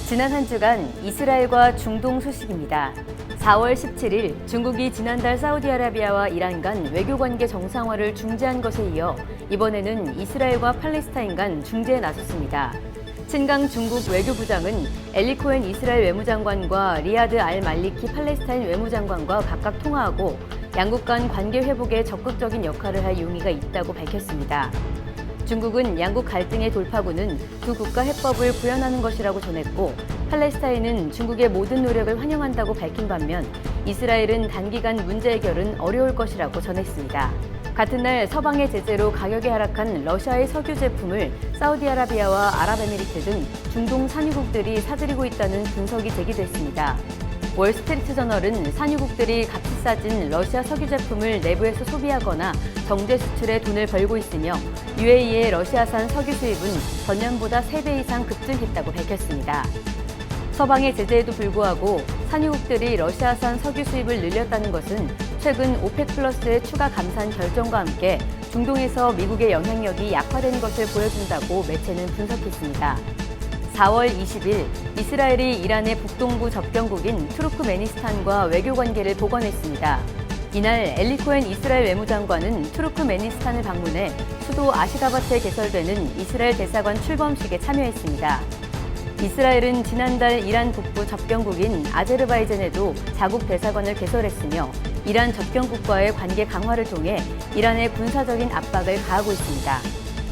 지난 한 주간 이스라엘과 중동 소식입니다. 4월 17일 중국이 지난달 사우디아라비아와 이란 간 외교관계 정상화를 중지한 것에 이어 이번에는 이스라엘과 팔레스타인 간 중재에 나섰습니다. 친강 중국 외교부장은 엘리 코헨 이스라엘 외무장관과 리야드 알 말리키 팔레스타인 외무장관과 각각 통화하고 양국 간 관계 회복에 적극적인 역할을 할 용의가 있다고 밝혔습니다. 중국은 양국 갈등의 돌파구는 두 국가 해법을 구현하는 것이라고 전했고, 팔레스타인은 중국의 모든 노력을 환영한다고 밝힌 반면 이스라엘은 단기간 문제 해결은 어려울 것이라고 전했습니다. 같은 날 서방의 제재로 가격이 하락한 러시아의 석유 제품을 사우디아라비아와 아랍에미리트 등 중동 산유국들이 사들이고 있다는 분석이 제기됐습니다. 월스트리트저널은 산유국들이 값이 싸진 러시아 석유 제품을 내부에서 소비하거나 정제 수출에 돈을 벌고 있으며 UAE의 러시아산 석유 수입은 전년보다 3배 이상 급증했다고 밝혔습니다. 서방의 제재에도 불구하고 산유국들이 러시아산 석유 수입을 늘렸다는 것은 최근 오펙 플러스의 추가 감산 결정과 함께 중동에서 미국의 영향력이 약화되는 것을 보여준다고 매체는 분석했습니다. 4월 20일 이스라엘이 이란의 북동부 접경국인 투르크메니스탄과 외교 관계를 복원했습니다. 이날 엘리 코헨 이스라엘 외무장관은 투르크메니스탄을 방문해 수도 아시가바트에 개설되는 이스라엘 대사관 출범식에 참여했습니다. 이스라엘은 지난달 이란 북부 접경국인 아제르바이잔에도 자국 대사관을 개설했으며 이란 접경국과의 관계 강화를 통해 이란의 군사적인 압박을 가하고 있습니다.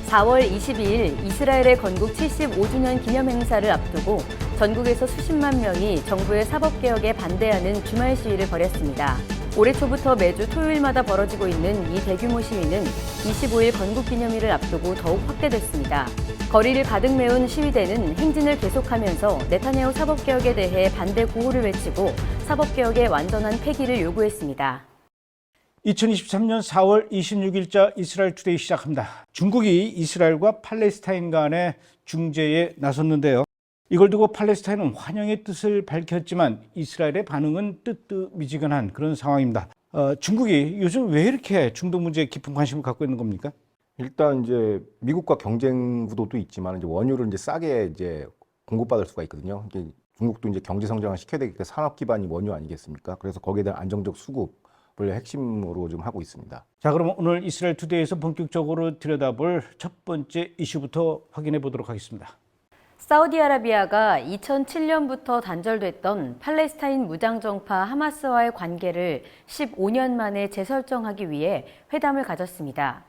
4월 22일 이스라엘의 건국 75주년 기념 행사를 앞두고 전국에서 수십만 명이 정부의 사법개혁에 반대하는 주말 시위를 벌였습니다. 올해 초부터 매주 토요일마다 벌어지고 있는 이 대규모 시위는 25일 건국기념일을 앞두고 더욱 확대됐습니다. 거리를 가득 메운 시위대는 행진을 계속하면서 네타냐후 사법개혁에 대해 반대 구호를 외치고 사법개혁의 완전한 폐기를 요구했습니다. 2023년 4월 26일자 이스라엘 투데이 시작합니다. 중국이 이스라엘과 팔레스타인 간의 중재에 나섰는데요. 이걸 두고 팔레스타인은 환영의 뜻을 밝혔지만 이스라엘의 반응은 뜨뜻미지근한 그런 상황입니다. 중국이 요즘 왜 이렇게 중동 문제에 깊은 관심을 갖고 있는 겁니까? 일단 이제 미국과 경쟁 구도도 있지만 이제 원유를 이제 싸게 이제 공급받을 수가 있거든요. 이게 중국도 이제 경제 성장을 시켜야 되기 때문에 산업 기반이 원유 아니겠습니까? 그래서 거기에 대한 안정적 수급을 핵심으로 좀 하고 있습니다. 자, 그럼 오늘 이스라엘 투데이에서 본격적으로 들여다볼 첫 번째 이슈부터 확인해 보도록 하겠습니다. 사우디아라비아가 2007년부터 단절됐던 팔레스타인 무장정파 하마스와의 관계를 15년 만에 재설정하기 위해 회담을 가졌습니다.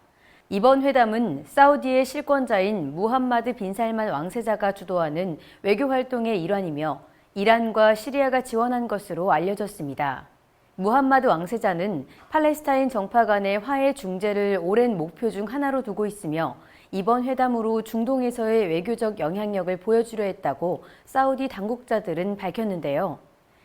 이번 회담은 사우디의 실권자인 무함마드 빈 살만 왕세자가 주도하는 외교 활동의 일환이며 이란과 시리아가 지원한 것으로 알려졌습니다. 무함마드 왕세자는 팔레스타인 정파 간의 화해 중재를 오랜 목표 중 하나로 두고 있으며 이번 회담으로 중동에서의 외교적 영향력을 보여주려 했다고 사우디 당국자들은 밝혔는데요.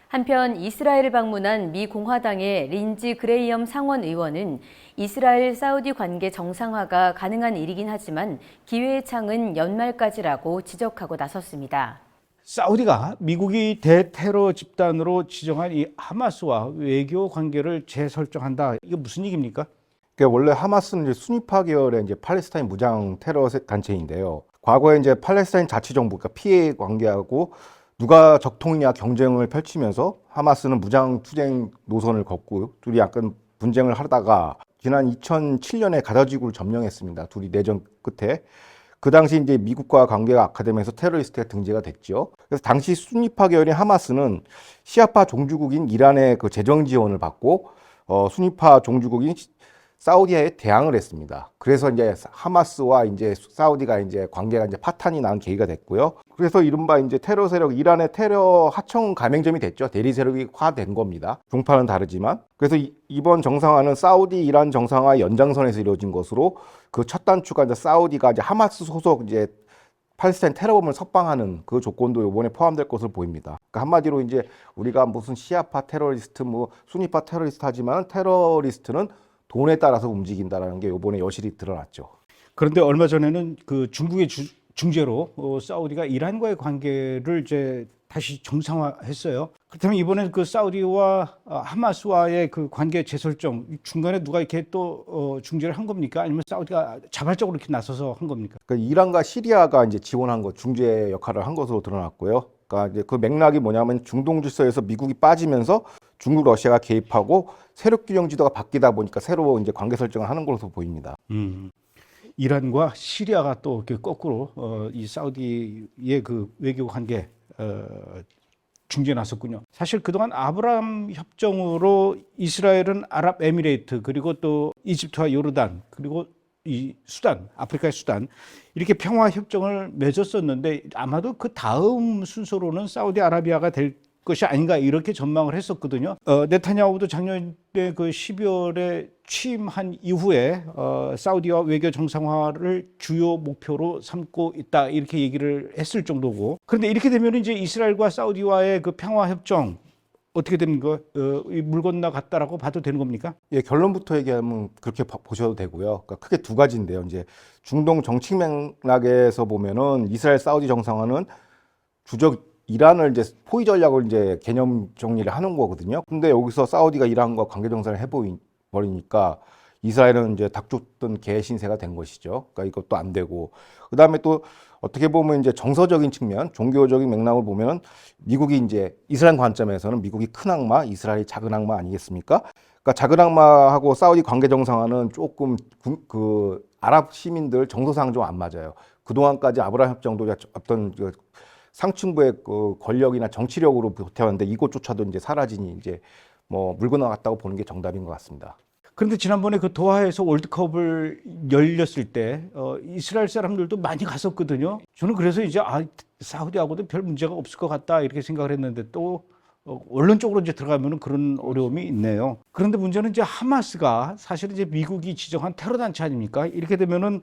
한편 이스라엘을 방문한 미 공화당의 린지 그레이엄 상원 의원은 이스라엘 사우디 관계 정상화가 가능한 일이긴 하지만 기회의 창은 연말까지라고 지적하고 나섰습니다. 사우디가 미국이 대테러 집단으로 지정한 이 하마스와 외교 관계를 재설정한다. 이게 무슨 얘기입니까? 그러니까 원래 하마스는 이제 순위파 계열의 이제 팔레스타인 무장 테러 단체인데요. 과거에 이제 팔레스타인 자치정부, 그러니까 피해 관계하고 누가 적통이냐 경쟁을 펼치면서 하마스는 무장 투쟁 노선을 걷고 둘이 약간 분쟁을 하다가 지난 2007년에 가자지구를 점령했습니다. 둘이 내전 끝에. 그 당시 이제 미국과 관계가 악화되면서 테러리스트가 등재가 됐죠. 그래서 당시 순위파 계열인 하마스는 시아파 종주국인 이란의 그 재정 지원을 받고 순위파 종주국인 사우디에 대항을 했습니다. 그래서 이제 하마스와 이제 사우디가 이제 관계가 이제 파탄이 난 계기가 됐고요. 그래서 이른바 이제 테러 세력, 이란의 테러 하청 가맹점이 됐죠. 대리 세력이 화된 겁니다. 종파는 다르지만. 그래서 이번 정상화는 사우디 이란 정상화 연장선에서 이루어진 것으로 그 첫 단추가 이제 사우디가 이제 하마스 소속 이제 팔레스타인 테러범을 석방하는 그 조건도 이번에 포함될 것으로 보입니다. 그러니까 한마디로 이제 우리가 무슨 시아파 테러리스트, 뭐 순위파 테러리스트 하지만 테러리스트는 돈에 따라서 움직인다는 게 이번에 여실히 드러났죠. 그런데 얼마 전에는 그 중국의 중재로 사우디가 이란과의 관계를 이제 다시 정상화했어요. 그렇다면 이번에 그 사우디와 하마스와의 그 관계 재설정 중간에 누가 이렇게 또 중재를 한 겁니까? 아니면 사우디가 자발적으로 이렇게 나서서 한 겁니까? 그러니까 이란과 시리아가 이제 지원한 것, 중재 역할을 한 것으로 드러났고요. 그러니까 이제 그 맥락이 뭐냐면 중동 질서에서 미국이 빠지면서 중국, 러시아가 개입하고 세력 균형 지도가 바뀌다 보니까 새로 이제 관계 설정을 하는 것으로 보입니다. 이란과 시리아가 또 이렇게 거꾸로 이 사우디의 그 외교 관계 중재에 나섰군요. 사실 그동안 아브라함 협정으로 이스라엘은 아랍에미레이트 그리고 또 이집트와 요르단 그리고 이 수단, 아프리카의 수단 이렇게 평화 협정을 맺었었는데 아마도 그 다음 순서로는 사우디아라비아가 될 것이 아닌가 이렇게 전망을 했었거든요. 네타냐후도 작년에 그 12월에 취임한 이후에 사우디와 외교 정상화를 주요 목표로 삼고 있다 이렇게 얘기를 했을 정도고. 그런데 이렇게 되면 이제 이스라엘과 사우디와의 그 평화 협정 어떻게 되는 거? 물 건너갔다라고 봐도 되는 겁니까? 예, 결론부터 얘기하면 그렇게 보셔도 되고요. 그러니까 크게 두 가지인데요. 이제 중동 정치 맥락에서 보면은 이스라엘 사우디 정상화는 주적 이란을 이제 포위 전략을 이제 개념 정리를 하는 거거든요. 근데 여기서 사우디가 이란과 관계 정상을 해버리니까 이스라엘은 이제 닭 쫓던 개 신세가 된 것이죠. 그러니까 이것도 안 되고. 그 다음에 또 어떻게 보면 이제 정서적인 측면, 종교적인 맥락을 보면은 미국이 이제 이스라엘 관점에서는 미국이 큰 악마, 이스라엘이 작은 악마 아니겠습니까? 그러니까 작은 악마하고 사우디 관계 정상화는 조금 그 아랍 시민들 정서상 좀 안 맞아요. 그동안까지 아브라함 협정도 어떤 그 상층부의 그 권력이나 정치력으로 버텨왔는데 이것조차도 이제 사라지니 이제 뭐 물 건너갔다고 보는 게 정답인 것 같습니다. 그런데 지난번에 그 도하에서 월드컵을 열렸을 때 이스라엘 사람들도 많이 갔었거든요. 저는 그래서 이제 사우디하고도 별 문제가 없을 것 같다 이렇게 생각을 했는데 또 원론적으로 이제 들어가면은 그런 어려움이 있네요. 그런데 문제는 이제 하마스가 사실 이제 미국이 지정한 테러 단체 아닙니까? 이렇게 되면은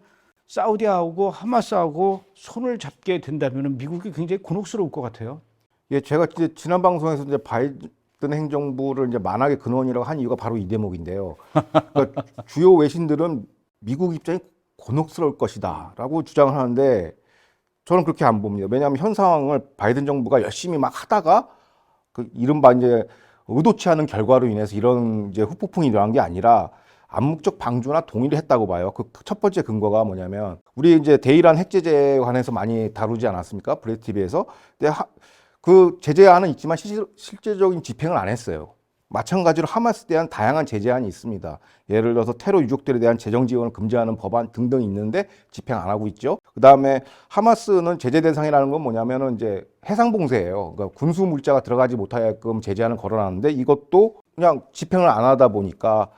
사우디하고 하마스하고 손을 잡게 된다면은 미국이 굉장히 곤혹스러울 것 같아요. 예, 제가 이제 지난 방송에서 이제 바이든 행정부를 이제 만악의 근원이라고 한 이유가 바로 이 대목인데요. 그러니까 주요 외신들은 미국 입장이 곤혹스러울 것이다라고 주장을 하는데 저는 그렇게 안 봅니다. 왜냐하면 현 상황을 바이든 정부가 열심히 막 하다가 그 이른바 이제 의도치 않은 결과로 인해서 이런 이제 후폭풍이 일어난 게 아니라 암묵적 방조나 동의를 했다고 봐요. 그 첫 번째 근거가 뭐냐면 우리 이제 대이란 핵 제재에 관해서 많이 다루지 않았습니까? 브레이크 TV에서. 근데 그 제재안은 있지만 실제적인 집행을 안 했어요. 마찬가지로 하마스에 대한 다양한 제재안이 있습니다. 예를 들어서 테러 유족들에 대한 재정 지원을 금지하는 법안 등등 있는데 집행 안 하고 있죠. 그 다음에 하마스는 제재 대상이라는 건 뭐냐면은 이제 해상 봉쇄예요. 그러니까 군수 물자가 들어가지 못하게끔 제재안을 걸어놨는데 이것도 그냥 집행을 안 하다 보니까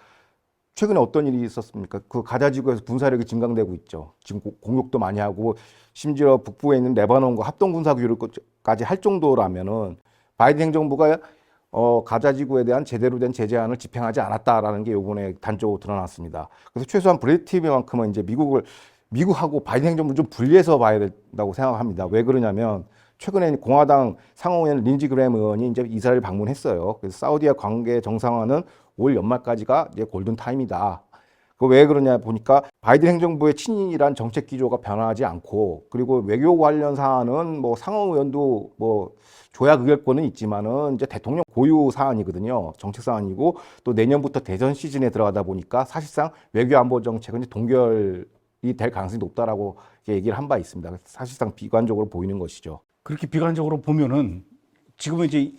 최근에 어떤 일이 있었습니까? 그 가자 지구에서 군사력이 증강되고 있죠. 지금 공격도 많이 하고 심지어 북부에 있는 레바논과 합동 군사 교류까지 할 정도라면은 바이든 행정부가 가자 지구에 대한 제대로 된 제재안을 집행하지 않았다라는 게 이번에 단적으로 드러났습니다. 그래서 최소한 브레이크 TV만큼은 이제 미국하고 바이든 행정부 좀 분리해서 봐야 된다고 생각합니다. 왜 그러냐면 최근에 공화당 상원의원 린지 그램 의원이 이제 이스라엘 방문했어요. 그래서 사우디와 관계 정상화는 올 연말까지가 이제 골든 타임이다. 그 왜 그러냐 보니까 바이든 행정부의 친일한 정책 기조가 변화하지 않고 그리고 외교 관련 사안은 뭐 상원의원도 뭐 조약 의결권은 있지만은 이제 대통령 고유 사안이거든요. 정책 사안이고 또 내년부터 대선 시즌에 들어가다 보니까 사실상 외교 안보 정책은 이제 동결이 될 가능성이 높다라고 얘기를 한 바 있습니다. 사실상 비관적으로 보이는 것이죠. 그렇게 비관적으로 보면은 지금은 이제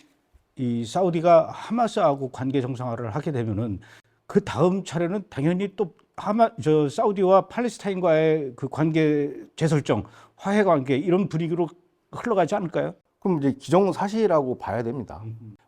이 사우디가 하마스하고 관계 정상화를 하게 되면은 그 다음 차례는 당연히 또 사우디와 팔레스타인과의 그 관계 재설정, 화해 관계 이런 분위기로 흘러가지 않을까요? 그럼 이제 기정사실이라고 봐야 됩니다.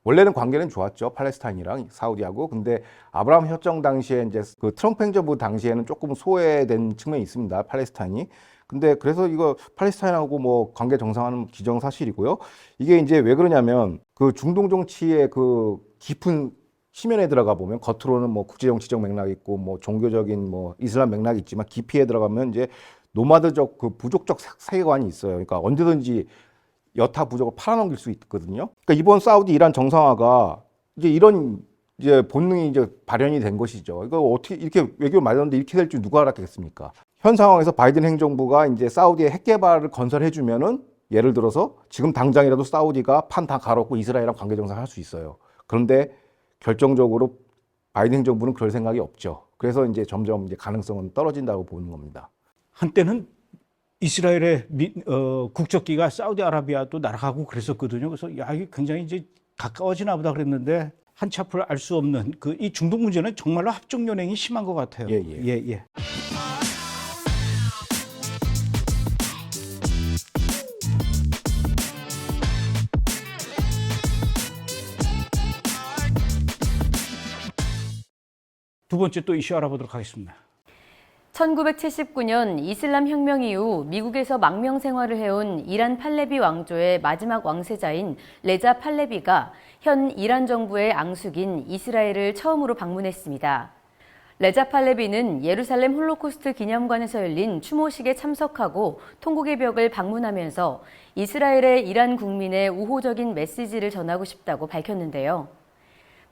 원래는 관계는 좋았죠. 팔레스타인이랑 사우디하고. 근데 아브라함 협정 당시에 이제 그 트럼프 행정부 당시에는 조금 소외된 측면이 있습니다. 팔레스타인이. 근데 그래서 이거 팔레스타인하고 뭐 관계 정상화는 기정사실이고요. 이게 이제 왜 그러냐면 그 중동 정치의 그 깊은 심연에 들어가 보면 겉으로는 뭐 국제정치적 맥락이 있고 뭐 종교적인 뭐 이슬람 맥락이 있지만 깊이에 들어가면 이제 노마드적 그 부족적 세계관이 있어요. 그러니까 언제든지 여타 부족을 팔아넘길 수 있거든요. 그러니까 이번 사우디 이란 정상화가 이제 이런 이제 본능이 이제 발현이 된 것이죠. 이거 어떻게 이렇게 외교 말하는데 이렇게 될 줄 누가 알았겠습니까? 현 상황에서 바이든 행정부가 이제 사우디의 핵 개발을 건설해 주면은 예를 들어서 지금 당장이라도 사우디가 판 다 갈았고 이스라엘이랑 관계 정상할 수 있어요. 그런데 결정적으로 바이든 행정부는 그럴 생각이 없죠. 그래서 이제 점점 이제 가능성은 떨어진다고 보는 겁니다. 한때는 이스라엘의 국적기가 사우디아라비아도 날아가고 그랬었거든요. 그래서 야, 이게 굉장히 이제 가까워지나 보다 그랬는데 한치 앞을 알 수 없는 이 중동 문제는 정말로 합종 연행이 심한 것 같아요. 예. 두 번째 또 이슈 알아보도록 하겠습니다. 1979년 이슬람 혁명 이후 미국에서 망명 생활을 해온 이란 팔레비 왕조의 마지막 왕세자인 레자 팔레비가 현 이란 정부의 앙숙인 이스라엘을 처음으로 방문했습니다. 레자 팔레비는 예루살렘 홀로코스트 기념관에서 열린 추모식에 참석하고 통곡의 벽을 방문하면서 이스라엘의 이란 국민의 우호적인 메시지를 전하고 싶다고 밝혔는데요.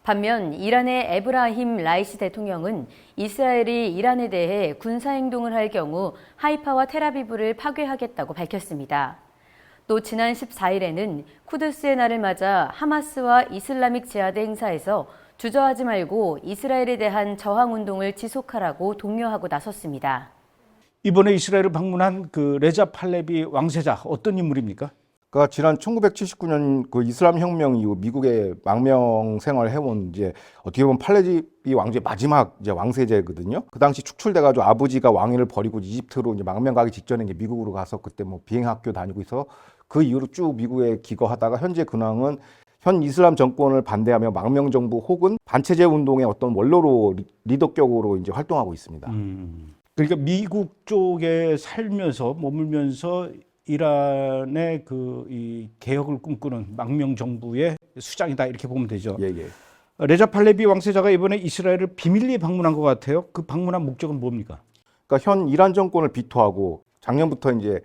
반면 이란의 에브라힘 라이시 대통령은 이스라엘이 이란에 대해 군사행동을 할 경우 하이파와 텔아비브를 파괴하겠다고 밝혔습니다. 또 지난 14일에는 쿠드스의 날을 맞아 하마스와 이슬라믹 지하드 행사에서 주저하지 말고 이스라엘에 대한 저항운동을 지속하라고 독려하고 나섰습니다. 이번에 이스라엘을 방문한 그 레자 팔레비 왕세자 어떤 인물입니까? 그러니까 지난 1979년 그 이슬람 혁명 이후 미국에 망명 생활을 해온 이제 어떻게 보면 팔레비 왕조의 마지막 이제 왕세제거든요. 그 당시 축출돼가지고 아버지가 왕위를 버리고 이집트로 이제 망명 가기 직전에 이제 미국으로 가서 그때 뭐 비행학교 다니고 있어 그 이후로 쭉 미국에 기거하다가 현재 근황은 현 이슬람 정권을 반대하며 망명 정부 혹은 반체제 운동의 어떤 원로로 리더격으로 이제 활동하고 있습니다. 그러니까 미국 쪽에 살면서 머물면서 이란의 이 개혁을 꿈꾸는 망명 정부의 수장이다 이렇게 보면 되죠. 예. 레자 팔레비 왕세자가 이번에 이스라엘을 비밀리에 방문한 것 같아요. 그 방문한 목적은 뭡니까? 그러니까 현 이란 정권을 비토하고 작년부터 이제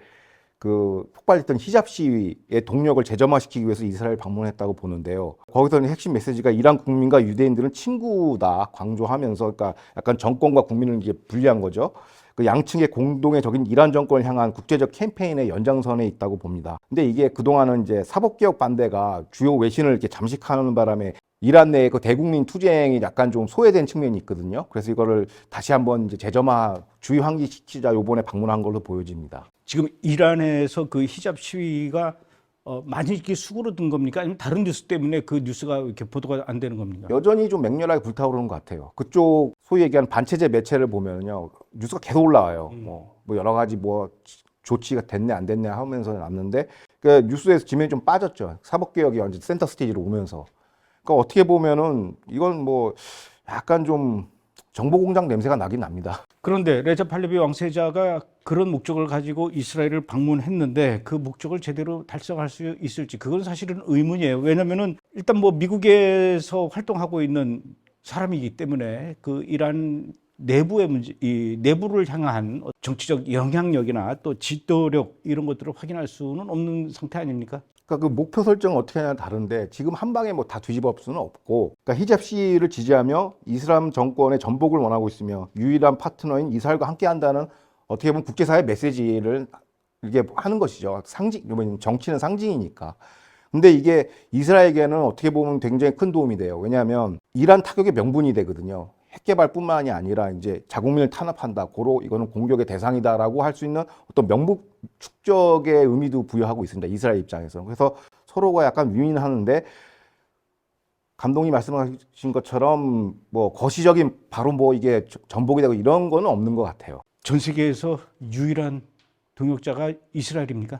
그 폭발했던 히잡 시위의 동력을 재점화시키기 위해서 이스라엘 방문했다고 보는데요. 거기서는 핵심 메시지가 이란 국민과 유대인들은 친구다 강조하면서 그러니까 약간 정권과 국민을 이제 분리한 거죠. 그 양측의 공동의 적인 이란 정권을 향한 국제적 캠페인의 연장선에 있다고 봅니다. 근데 이게 그동안은 이제 사법개혁 반대가 주요 외신을 이렇게 잠식하는 바람에 이란 내의 그 대국민 투쟁이 약간 좀 소외된 측면이 있거든요. 그래서 이거를 다시 한번 이제 재점화 주의 환기시키자 요번에 방문한 걸로 보여집니다. 지금 이란에서 그 히잡 시위가 많이 이렇게 수그러든 겁니까? 아니면 다른 뉴스 때문에 그 뉴스가 이렇게 보도가 안 되는 겁니까? 여전히 좀 맹렬하게 불타오르는 것 같아요. 그쪽 소위 얘기하는 반체제 매체를 보면요, 뉴스가 계속 올라와요. 뭐 여러 가지 뭐 조치가 됐네 안 됐네 하면서 났는데 그 뉴스에서 지면이 좀 빠졌죠. 사법개혁이 완전 센터 스테이지로 오면서. 그러니까 어떻게 보면은 이건 뭐 약간 좀 정보공장 냄새가 나긴 납니다. 그런데 레자 팔레비 왕세자가 그런 목적을 가지고 이스라엘을 방문했는데 그 목적을 제대로 달성할 수 있을지 그건 사실은 의문이에요. 왜냐면은 일단 뭐 미국에서 활동하고 있는 사람이기 때문에 그 이란 내부의 문제, 이 내부를 향한 정치적 영향력이나 또 지도력 이런 것들을 확인할 수는 없는 상태 아닙니까? 그러니까 그 목표 설정은 어떻게 하냐 다른데 지금 한 방에 뭐 다 뒤집어 엎을 수는 없고, 그러니까 히잡 시위를 지지하며 이슬람 정권의 전복을 원하고 있으며 유일한 파트너인 이스라엘과 함께한다는 어떻게 보면 국제사회 메시지를 이게 하는 것이죠. 상징, 정치는 상징이니까. 근데 이게 이스라엘에게는 어떻게 보면 굉장히 큰 도움이 돼요. 왜냐하면 이란 타격의 명분이 되거든요. 핵 개발뿐만이 아니라 이제 자국민을 탄압한다. 고로 이거는 공격의 대상이다라고 할 수 있는 어떤 명분 축적의 의미도 부여하고 있습니다. 이스라엘 입장에서. 그래서 서로가 약간 윈윈하는데 감독님 말씀하신 것처럼 뭐 거시적인 바로 뭐 이게 전복이 되고 이런 거는 없는 것 같아요. 전 세계에서 유일한 동역자가 이스라엘입니까?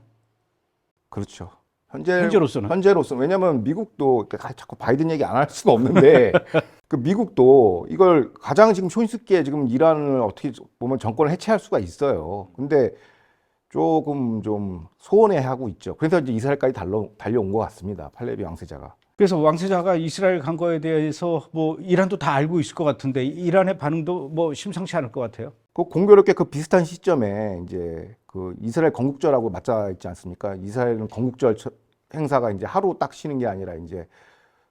그렇죠. 현재로서는. 왜냐하면 미국도 자꾸 바이든 얘기 안 할 수가 없는데 그 미국도 이걸 가장 지금 손쉽게 지금 이란을 어떻게 보면 정권을 해체할 수가 있어요. 근데 조금 좀 소원해하고 있죠. 그래서 이제 이스라엘까지 달려온 것 같습니다. 팔레비 왕세자가. 그래서 왕세자가 이스라엘 간 거에 대해서 뭐 이란도 다 알고 있을 것 같은데 이란의 반응도 뭐 심상치 않을 것 같아요. 그 공교롭게 그 비슷한 시점에 이제 그 이스라엘 건국절하고 맞닿아 있지 않습니까? 이스라엘은 건국절 행사가 이제 하루 딱 쉬는 게 아니라 이제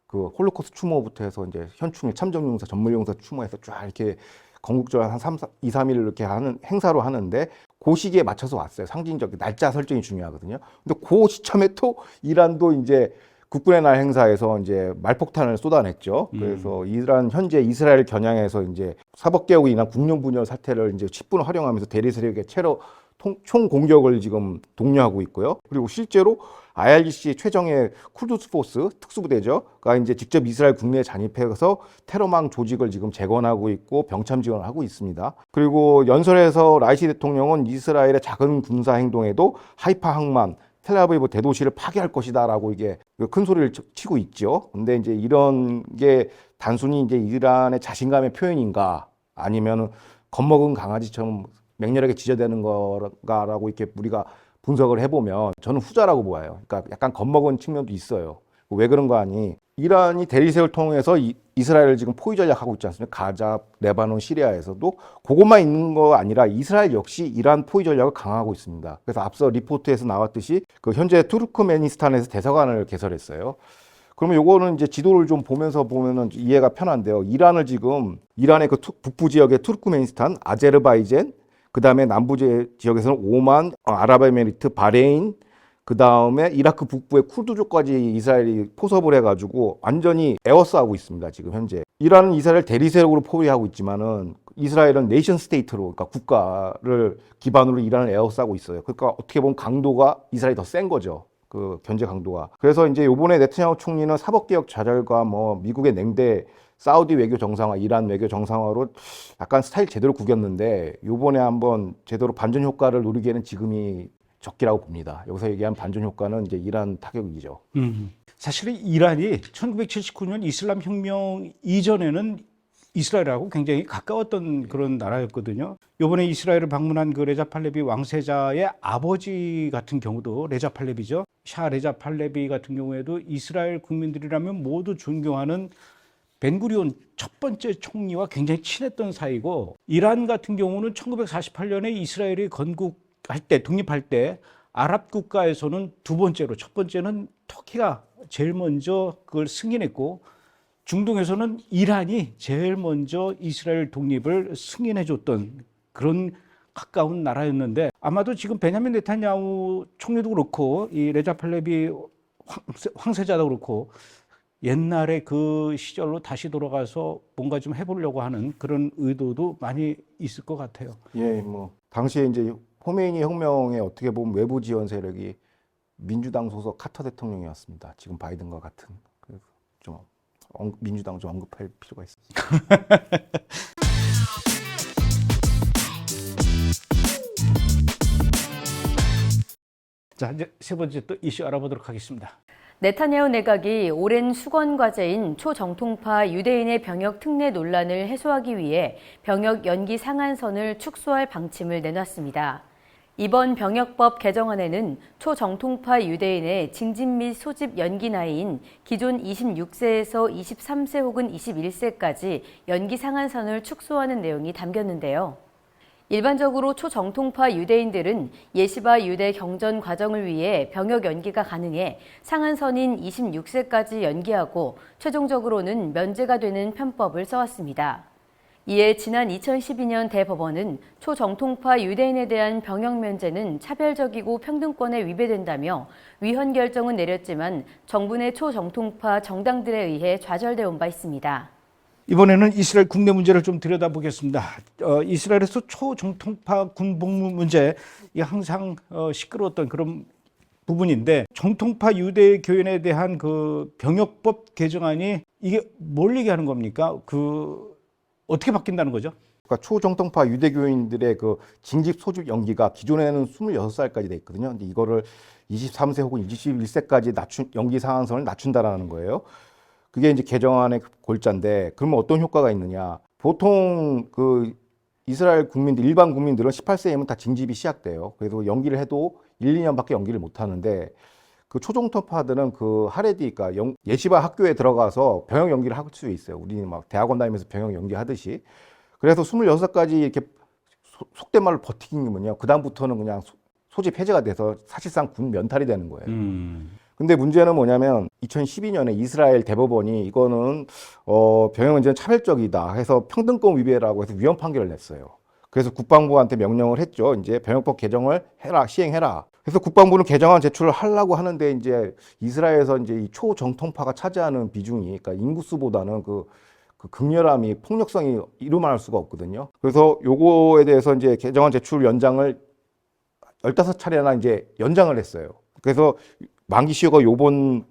그 홀로코스트 추모부터 해서 이제 현충일 참전용사, 전물용사 추모해서 쫙 이렇게 건국절 한 2, 3일 이렇게 하는 행사로 하는데 그 시기에 맞춰서 왔어요. 상징적 날짜 설정이 중요하거든요. 근데 그 시점에 또 이란도 이제 국군의 날 행사에서 이제 말폭탄을 쏟아냈죠. 그래서 이란 현재 이스라엘 겨냥해서 이제 사법개혁으로 인한 국룡분열 사태를 이제 10분 활용하면서 대리 세력의 테러 총 공격을 지금 독려하고 있고요. 그리고 실제로 IRGC 최정예 쿠드스 포스 특수부대죠가 이제 직접 이스라엘 국내에 잔입해서 테러망 조직을 지금 재건하고 있고 병참 지원을 하고 있습니다. 그리고 연설에서 라이시 대통령은 이스라엘의 작은 군사 행동에도 하이파 항만, 텔아비브 대도시를 파괴할 것이다라고 이게 큰 소리를 치고 있죠. 근데 이제 이런 게 단순히 이제 이란의 자신감의 표현인가 아니면 겁먹은 강아지처럼 맹렬하게 지저대는 거라고 이렇게 우리가 분석을 해보면 저는 후자라고 보아요. 그러니까 약간 겁먹은 측면도 있어요. 왜 그런 거 아니? 이란이 대리석을 통해서 이스라엘을 지금 포위 전략하고 있지 않습니까? 가자, 레바논, 시리아에서도 그것만 있는 거 아니라 이스라엘 역시 이란 포위 전략을 강화하고 있습니다. 그래서 앞서 리포트에서 나왔듯이 그 현재 투르크메니스탄에서 대사관을 개설했어요. 그러면 요거는 이제 지도를 좀 보면은 이해가 편한데요. 이란의 그 북부 지역의 투르크메니스탄, 아제르바이젠, 그 다음에 남부 지역에서는 오만, 아랍에미리트, 바레인, 그 다음에 이라크 북부의 쿠르드족까지 이스라엘이 포섭을 해가지고 완전히 에워싸고 있습니다. 지금 현재. 이란은 이스라엘 대리세력으로 포위하고 있지만은 이스라엘은 네이션 스테이트로, 그러니까 국가를 기반으로 이란을 에워싸고 있어요. 그러니까 어떻게 보면 강도가 이스라엘이 더 센 거죠. 그 견제 강도가. 그래서 이제 요번에 네타냐후 총리는 사법개혁 좌절과 뭐 미국의 냉대, 사우디 외교 정상화, 이란 외교 정상화로 약간 스타일 제대로 구겼는데 요번에 한번 제대로 반전 효과를 누리기에는 지금이 적기라고 봅니다. 여기서 얘기한 반전 효과는 이제 이란 타격이죠. 사실은 이란이 1979년 이슬람 혁명 이전에는 이스라엘하고 굉장히 가까웠던 그런 나라였거든요. 이번에 이스라엘을 방문한 그 레자 팔레비 왕세자의 아버지 같은 경우도 레자 팔레비죠. 샤 레자 팔레비 같은 경우에도 이스라엘 국민들이라면 모두 존경하는 벤구리온 첫 번째 총리와 굉장히 친했던 사이고, 이란 같은 경우는 1948년에 이스라엘이 건국할 때, 독립할 때 아랍 국가에서는 두 번째로, 첫 번째는 터키가 제일 먼저 그걸 승인했고, 중동에서는 이란이 제일 먼저 이스라엘 독립을 승인해줬던 그런 가까운 나라였는데, 아마도 지금 베냐민 네타냐후 총리도 그렇고 이 레자 팔레비 황세자도 그렇고 옛날에 그 시절로 다시 돌아가서 뭔가 좀 해보려고 하는 그런 의도도 많이 있을 것 같아요. 예, 뭐 당시에 이제 호메이니 혁명에 어떻게 보면 외부 지원 세력이 민주당 소속 카터 대통령이었습니다. 지금 바이든과 같은. 그래서 좀 민주당 좀 언급할 필요가 있습니다. 자, 이제 세 번째 또 이슈 알아보도록 하겠습니다. 네타냐후 내각이 오랜 수건 과제인 초정통파 유대인의 병역 특례 논란을 해소하기 위해 병역 연기 상한선을 축소할 방침을 내놨습니다. 이번 병역법 개정안에는 초정통파 유대인의 징집 및 소집 연기 나이인 기존 26세에서 23세 혹은 21세까지 연기 상한선을 축소하는 내용이 담겼는데요. 일반적으로 초정통파 유대인들은 예시바 유대 경전 과정을 위해 병역 연기가 가능해 상한선인 26세까지 연기하고 최종적으로는 면제가 되는 편법을 써왔습니다. 이에 지난 2012년 대법원은 초정통파 유대인에 대한 병역 면제는 차별적이고 평등권에 위배된다며 위헌 결정은 내렸지만 정부 내 초정통파 정당들에 의해 좌절되어 온 바 있습니다. 이번에는 이스라엘 국내 문제를 좀 들여다보겠습니다. 이스라엘에서 초정통파 군복무 문제, 이 항상 시끄러웠던 그런 부분인데, 정통파 유대 교인에 대한 그 병역법 개정안이 이게 뭘 얘기하는 겁니까? 어떻게 바뀐다는 거죠? 그러니까 초정통파 유대교인들의 그 징집 소집 연기가 기존에는 26살까지 돼 있거든요. 근데 이거를 23세 혹은 21세까지 연기 상한선을 낮춘다라는 거예요. 그게 이제 개정안의 골자인데, 그러면 어떤 효과가 있느냐? 보통 그 이스라엘 국민들, 일반 국민들은 18세이면 다 징집이 시작돼요. 그래서 연기를 해도 1, 2년밖에 연기를 못 하는데, 그 초정통파들은 그 하레디, 그러니까 예시바 학교에 들어가서 병역 연기를 할 수 있어요. 우리는 막 대학원 다니면서 병역 연기하듯이. 그래서 26까지 이렇게 속된 말로 버티기면요, 그다음부터는 그냥 소집 해제가 돼서 사실상 군 면탈이 되는 거예요. 근데 문제는 뭐냐면 2012년에 이스라엘 대법원이 이거는 병역 문제는 차별적이다 해서 평등권 위배라고 해서 위헌 판결을 냈어요. 그래서 국방부한테 명령을 했죠. 이제 병역법 개정을 해라, 시행해라. 그래서 국방부는 개정안 제출을 하려고 하는데, 이제 이스라엘에서 이제 이 초정통파가 차지하는 비중이, 그러니까 인구수보다는 그 극렬함이, 폭력성이 이루말할 수가 없거든요. 그래서 요거에 대해서 이제 개정안 제출 연장을 15차례나 이제 연장을 했어요. 그래서 만기 시효가 요번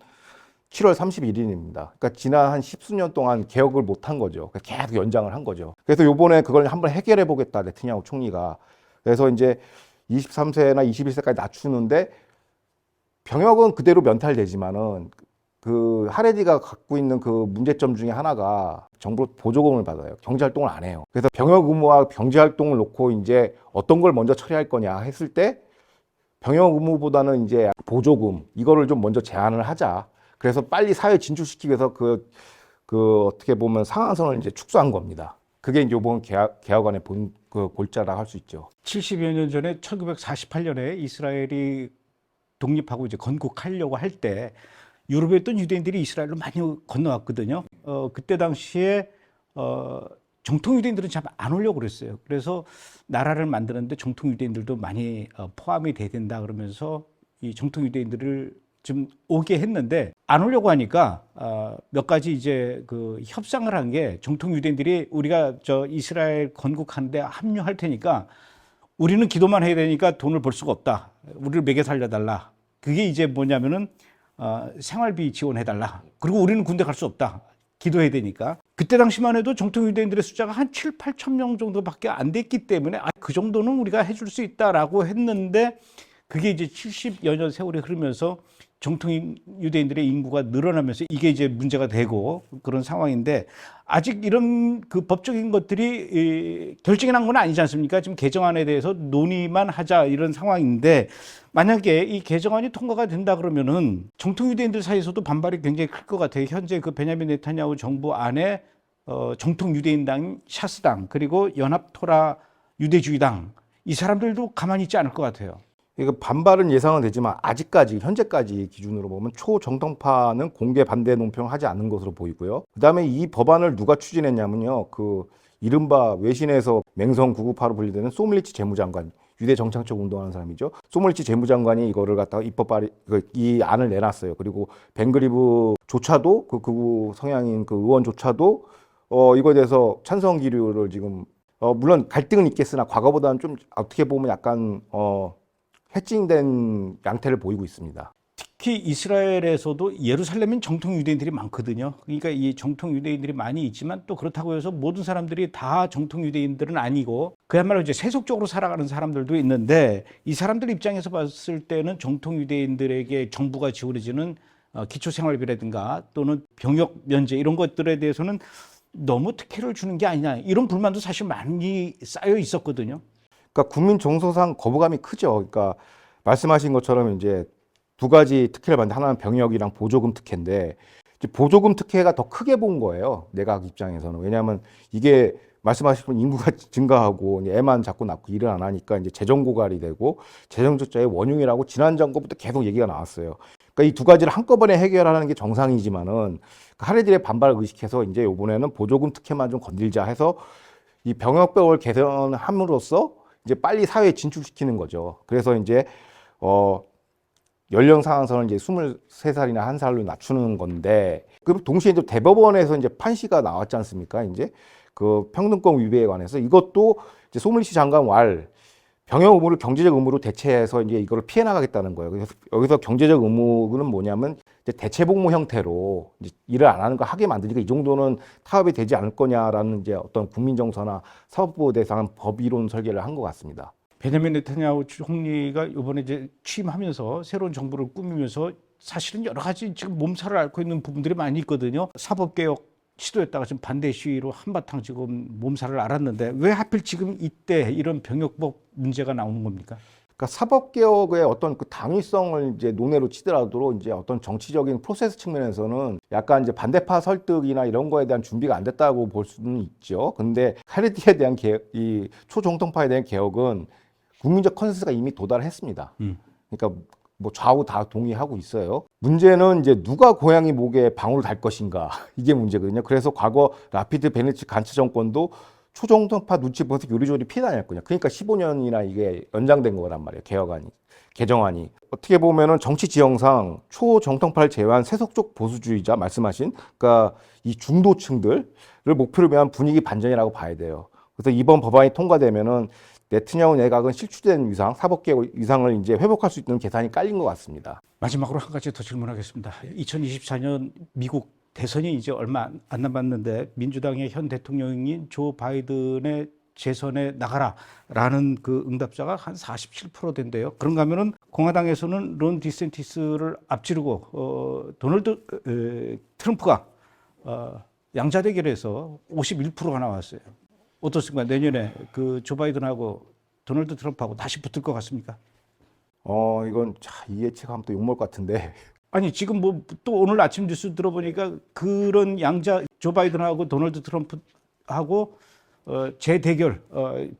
7월 31일입니다. 그러니까 지난 한 10수년 동안 개혁을 못 한 거죠. 계속 연장을 한 거죠. 그래서 요번에 그걸 한번 해결해 보겠다, 네타냐후 총리가. 그래서 이제 23세나 21세까지 낮추는데 병역은 그대로 면탈되지만은 그 하레디가 갖고 있는 그 문제점 중에 하나가 정부 보조금을 받아요. 경제활동을 안 해요. 그래서 병역 의무와 경제활동을 놓고 이제 어떤 걸 먼저 처리할 거냐 했을 때 병역 의무보다는 이제 보조금 이거를 좀 먼저 제한을 하자. 그래서 빨리 사회 진출시키기 위해서 그 어떻게 보면 상한선을 이제 축소한 겁니다. 그게 이제 이번 개혁안의 그 골자라 할 수 있죠. 70여 년 전에 1948년에 이스라엘이 독립하고 이제 건국하려고 할 때 유럽에 있던 유대인들이 이스라엘로 많이 건너왔거든요. 그때 당시에 정통 유대인들은 잘 안 오려고 그랬어요. 그래서 나라를 만드는데 정통 유대인들도 많이 포함이 돼야 된다 그러면서 이 정통 유대인들을 좀 오게 했는데 안 오려고 하니까 몇 가지 이제 그 협상을 한 게 정통 유대인들이 우리가 저 이스라엘 건국하는데 합류할 테니까 우리는 기도만 해야 되니까 돈을 벌 수가 없다. 우리를 먹여 살려달라. 그게 이제 뭐냐면은 생활비 지원해달라. 그리고 우리는 군대 갈 수 없다. 기도해야 되니까. 그때 당시만 해도 정통 유대인들의 숫자가 한 7, 8천 명 정도밖에 안 됐기 때문에 그 정도는 우리가 해줄 수 있다라고 했는데 그게 이제 70여 년 세월이 흐르면서 정통 유대인들의 인구가 늘어나면서 이게 이제 문제가 되고 그런 상황인데 아직 이런 그 법적인 것들이 결정이 난 건 아니지 않습니까? 지금 개정안에 대해서 논의만 하자 이런 상황인데 만약에 이 개정안이 통과가 된다 그러면은 정통 유대인들 사이에서도 반발이 굉장히 클 것 같아요. 현재 그 베냐민 네타냐후 정부 안에 정통 유대인당 샤스당 그리고 연합 토라 유대주의당 이 사람들도 가만히 있지 않을 것 같아요. 이거 반발은 예상은 되지만 아직까지 현재까지 기준으로 보면 초정통파는 공개 반대 논평을 하지 않는 것으로 보이고요. 그다음에 이 법안을 누가 추진했냐면요. 그 이른바 외신에서 맹성 998로 분류되는 소밀리치 재무장관, 유대 정착적 운동하는 사람이죠. 소밀리치 재무장관이 이거를 갖다가 이 안을 내놨어요. 그리고 벤그리브조차도 그 극우 성향인 그 의원조차도 이거에 대해서 찬성 기류를 지금 물론 갈등은 있겠으나 과거보다는 좀 어떻게 보면 약간 해칭된 양태를 보이고 있습니다. 특히 이스라엘에서도 예루살렘은 정통 유대인들이 많거든요. 그러니까 이 정통 유대인들이 많이 있지만 또 그렇다고 해서 모든 사람들이 다 정통 유대인들은 아니고 그야말로 이제 세속적으로 살아가는 사람들도 있는데 이 사람들 입장에서 봤을 때는 정통 유대인들에게 정부가 지원해주는 기초생활비라든가 또는 병역 면제 이런 것들에 대해서는 너무 특혜를 주는 게 아니냐 이런 불만도 사실 많이 쌓여 있었거든요. 그러니까 국민 정서상 거부감이 크죠. 그러니까 말씀하신 것처럼 이제 두 가지 특혜를 받는데 하나는 병역이랑 보조금 특혜인데 이제 보조금 특혜가 더 크게 본 거예요. 내각 입장에서는. 왜냐하면 이게 말씀하신 분 인구가 증가하고 애만 자꾸 낳고 일을 안 하니까 이제 재정 고갈이 되고 재정 적자의 원흉이라고 지난 정부부터 계속 얘기가 나왔어요. 그러니까 이 두 가지를 한꺼번에 해결하는 게 정상이지만은 하레들의 반발을 의식해서 이제 이번에는 보조금 특혜만 좀 건들자 해서 이 병역법을 개선함으로써 이제 빨리 사회에 진출시키는 거죠. 그래서 이제 연령 상한선을 이제 23살이나 1살로 낮추는 건데, 그 동시에 이제 대법원에서 이제 판시가 나왔지 않습니까? 이제 그 평등권 위배에 관해서 이것도 이제 소밀리치 장관 병역 의무를 경제적 의무로 대체해서 이제 이거를 피해 나가겠다는 거예요. 그래서 여기서 경제적 의무는 뭐냐면 이제 대체 복무 형태로 이제 일을 안 하는 거 하게 만드니까 이 정도는 타협이 되지 않을 거냐라는 이제 어떤 국민 정서나 사법부에 대해서 법 이론 설계를 한 것 같습니다. 베냐민 네타냐후 총리가 이번에 이제 취임하면서 새로운 정부를 꾸미면서 사실은 여러 가지 지금 몸살을 앓고 있는 부분들이 많이 있거든요. 사법개혁 시도했다가 지금 반대 시위로 한바탕 지금 몸살을 앓았는데 왜 하필 지금 이때 이런 병역법 문제가 나오는 겁니까? 그러니까 사법개혁의 어떤 그 당위성을 이제 논외로 치더라도 이제 어떤 정치적인 프로세스 측면에서는 약간 이제 반대파 설득이나 이런 거에 대한 준비가 안 됐다고 볼 수는 있죠. 근데 하레디에 대한 개혁, 이 초정통파에 대한 개혁은 국민적 컨센서스가 이미 도달했습니다. 그러니까 뭐 좌우 다 동의하고 있어요. 문제는 이제 누가 고양이 목에 방울을 달 것인가 이게 문제거든요. 그래서 과거 라피드 베네치 간츠 정권도 초정통파 눈치 보면서 요리조리 피해 다녔거든요. 그러니까 15년이나 이게 연장된 거란 말이에요. 개정안이. 어떻게 보면은 정치 지형상 초정통파를 제외한 세속적 보수주의자 말씀하신 그러니까 이 중도층들을 목표로 위한 분위기 반전이라고 봐야 돼요. 그래서 이번 법안이 통과되면은 네트냐후 내각은 실추된 위상, 사법개혁 위상을 이제 회복할 수 있는 계산이 깔린 것 같습니다. 마지막으로 한 가지 더 질문하겠습니다. 2024년 미국 대선이 이제 얼마 안 남았는데 민주당의 현 대통령인 조 바이든의 재선에 나가라라는 그 응답자가 한 47% 된대요. 그런가 하면은 공화당에서는 론 디센티스를 앞지르고 트럼프가 양자 대결에서 51%가 나왔어요. 어떻습니까? 내년에 그 조 바이든하고 도널드 트럼프하고 다시 붙을 것 같습니까? 이건 이 예측하면 또 욕먹을 것 같은데. 아니 지금 뭐 또 오늘 아침 뉴스 들어보니까 그런 양자 조 바이든하고 도널드 트럼프하고 재대결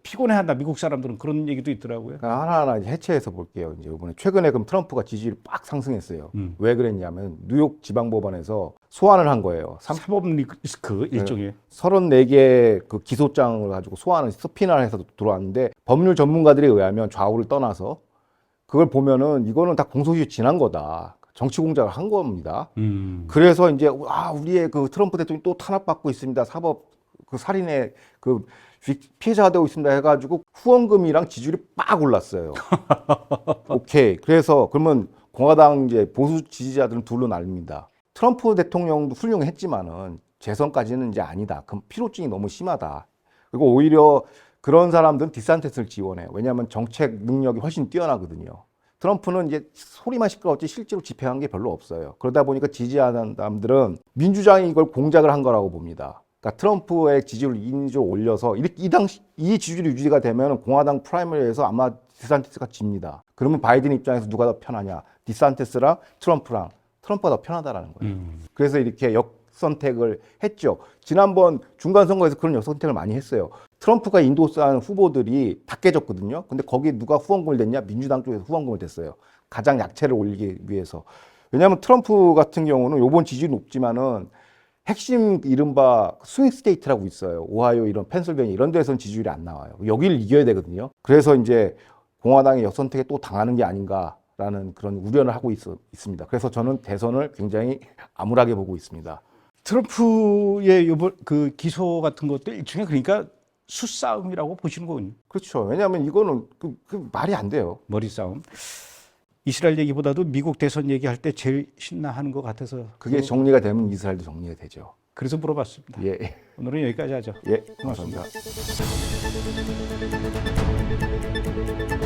피곤해한다 미국 사람들은 그런 얘기도 있더라고요. 하나하나 이제 해체해서 볼게요. 이제 이번에 최근에 그럼 트럼프가 지지율이 빡 상승했어요. 왜 그랬냐면 뉴욕 지방법원에서 소환을 한 거예요. 사법 리스크 일종의 34개의 그 기소장을 가지고 소환을 스피나를 해서 들어왔는데 법률 전문가들에 의하면 좌우를 떠나서 그걸 보면은 이거는 다 공소시효 지난 거다. 정치 공작을 한 겁니다. 그래서 이제 우리의 그 트럼프 대통령이 또 탄압받고 있습니다. 사법 그 살인의 그 피해자가 되고 있습니다 해가지고 후원금이랑 지지율이 빡 올랐어요. 오케이. 그래서 그러면 공화당 이제 보수 지지자들은 둘로 나뉩니다. 트럼프 대통령도 훌륭했지만은 재선까지는 이제 아니다. 그럼 피로증이 너무 심하다. 그리고 오히려 그런 사람들은 디산티스를 지원해요. 왜냐하면 정책 능력이 훨씬 뛰어나거든요. 트럼프는 이제 소리만 시끄러웠지 실제로 집행한 게 별로 없어요. 그러다 보니까 지지하는 사람들은 민주당이 이걸 공작을 한 거라고 봅니다. 그러니까 트럼프의 지지율을 인위적으로 올려서 이 지지율이 유지가 되면 공화당 프라이머리에서 아마 디산티스가 집니다. 그러면 바이든 입장에서 누가 더 편하냐? 디산티스랑 트럼프가 더 편하다라는 거예요. 그래서 이렇게 역선택을 했죠. 지난번 중간선거에서 그런 역선택을 많이 했어요. 트럼프가 인도스한 후보들이 다 깨졌거든요. 근데 거기에 누가 후원금을 냈냐? 민주당 쪽에서 후원금을 냈어요. 가장 약체를 올리기 위해서. 왜냐하면 트럼프 같은 경우는 이번 지지율이 높지만은 핵심 이른바 스윙 스테이트라고 있어요. 오하이오 이런 펜실베니아 이런 데서는 지지율이 안 나와요. 여기를 이겨야 되거든요. 그래서 이제 공화당의 역선택에 또 당하는 게 아닌가라는 그런 우려를 하고 있습니다. 그래서 저는 대선을 굉장히 암울하게 보고 있습니다. 트럼프의 요번 그 기소 같은 것도 일종의 그러니까 수싸움이라고 보시는 거군요. 그렇죠. 왜냐하면 이거는 그 말이 안 돼요. 머리 싸움. 이스라엘 얘기보다도 미국 대선 얘기할 때 제일 신나하는 것 같아서 그게 정리가 되면 이스라엘도 정리가 되죠. 그래서 물어봤습니다. 예. 오늘은 여기까지 하죠. 예. 고맙습니다. 고맙습니다.